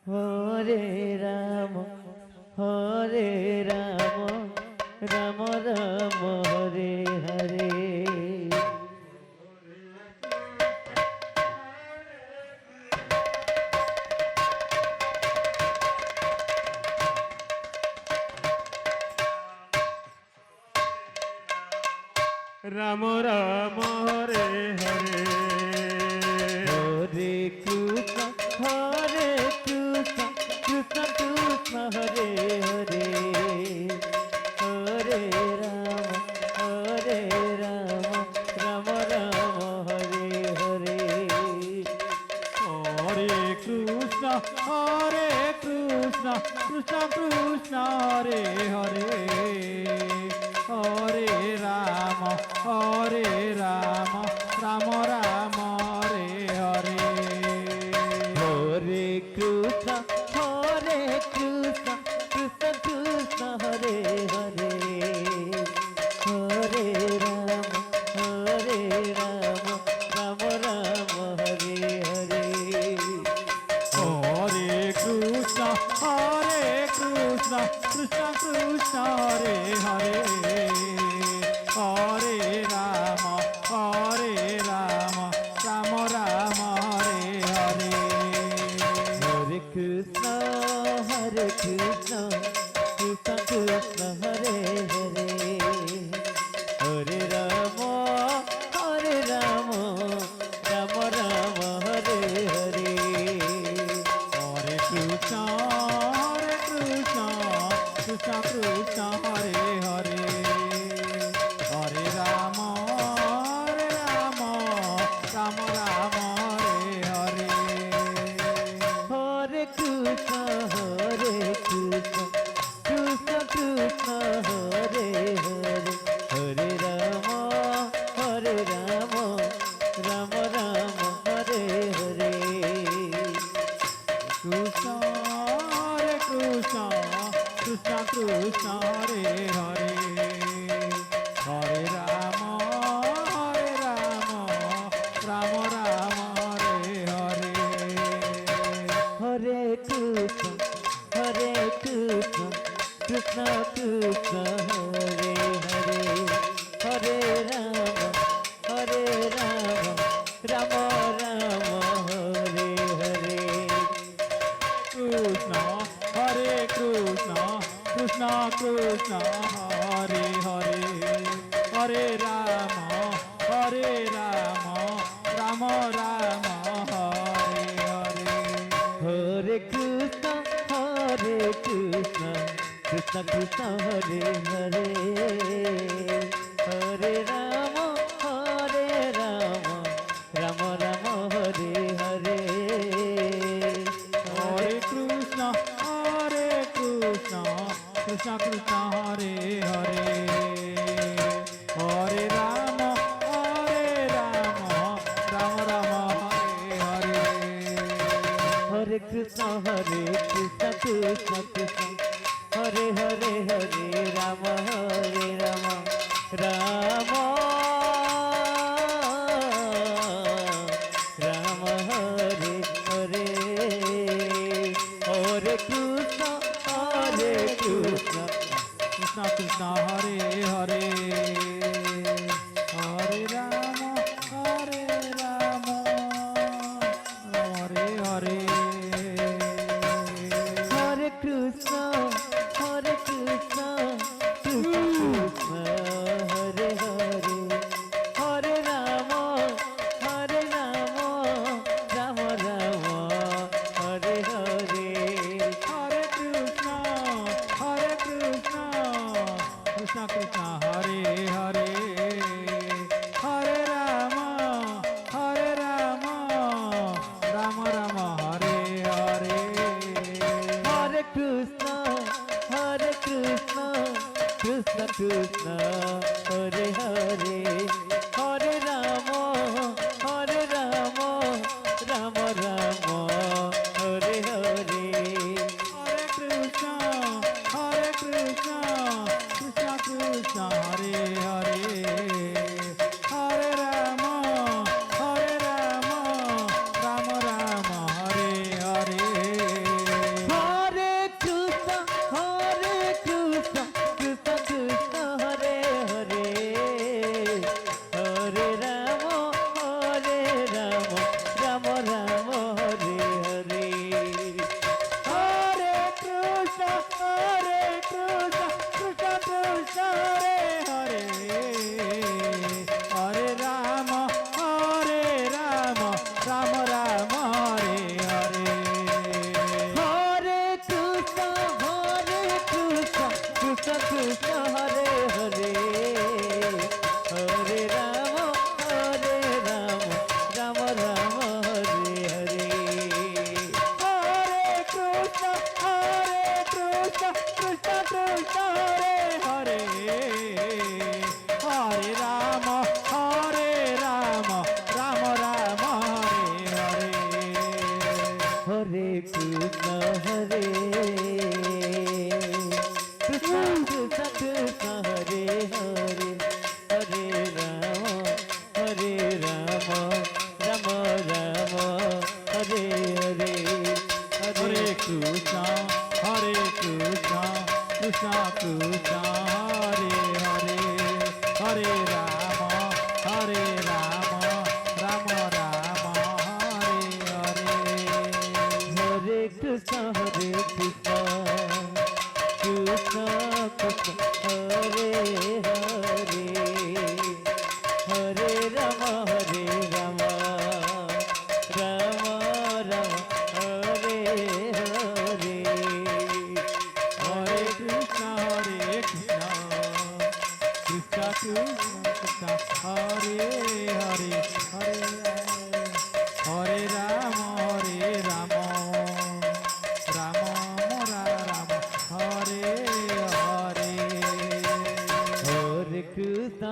Hare Ram Hare Ram Ram Ram Hare Hare Ram Ram Hare Hare Hare Krishna Hare Krishna Krishna Krishna Hare Hare Hare Ram Ram Ram Hare Hare Hare Krishna Krishna Krishna Hare Hare Hare Ram Ram Ram Hare Hare Hare Krishna Krishna Krishna Hare Hare Hare Ram Ram Ram Hare Hare Hare Krishna Krishna Krishna Hare Hare Hare Ram Ram Ram Hare Hare Hare Krishna Krishna Krishna Hare Hare Hare Ram Ram Ram Hare Hare Hare Krishna Krishna Krishna Hare Hare Hare Ram Ram Ram Hare Hare Hare Krishna Krishna Krishna Hare Hare Hare Ram Ram Ram Hare Hare Krishna Krishna Hare Hare Hare Ram Ram Hare Hare Hare Krishna Krishna Krishna Hare Hare Hare Ram Ram Hare Hare Krishna Krishna Krishna Hare Hare Hare Ram Ram Hare Hare Hare Krishna Krishna Krishna Hare Hare Hare Ram Ram Hare Hare Hare Krishna Krishna Krishna Hare Hare Hare Ram Ram Hare Hare Hare Krishna Krishna Krishna Hare Hare Hare Ram Ram Hare Hare Hare Krishna Krishna Krishna Hare Hare Hare Ram Hare Hare Hare Krishna Krishna Hare Hare Hare Ram Ram Hare Hare Hare Krishna Krishna Krishna Hare Hare Hare Ram Ram Hare Hare Hare Krishna Krishna Hare Hare Hare Ram Ram Hare Hare Hare Krishna Krishna Krishna Hare Hare Hare Ram Ram Hare Krishna, Hare Krishna, Krishna Krishna, Hare Hare, Hare Rama, Hare Rama, Rama Rama, Hare Hare, Hare Krishna, Krishna Krishna, Hare Hare, Hare Rama, Rama Rama, Hare Hare. Hare Krishna, Krishna Krishna, Hare Hare, Hare Rama, Rama Rama, Hare Hare. Hare Krishna, Krishna Krishna, Hare Hare, Hare Rama, Rama Rama, Hare Hare. Hare Krishna,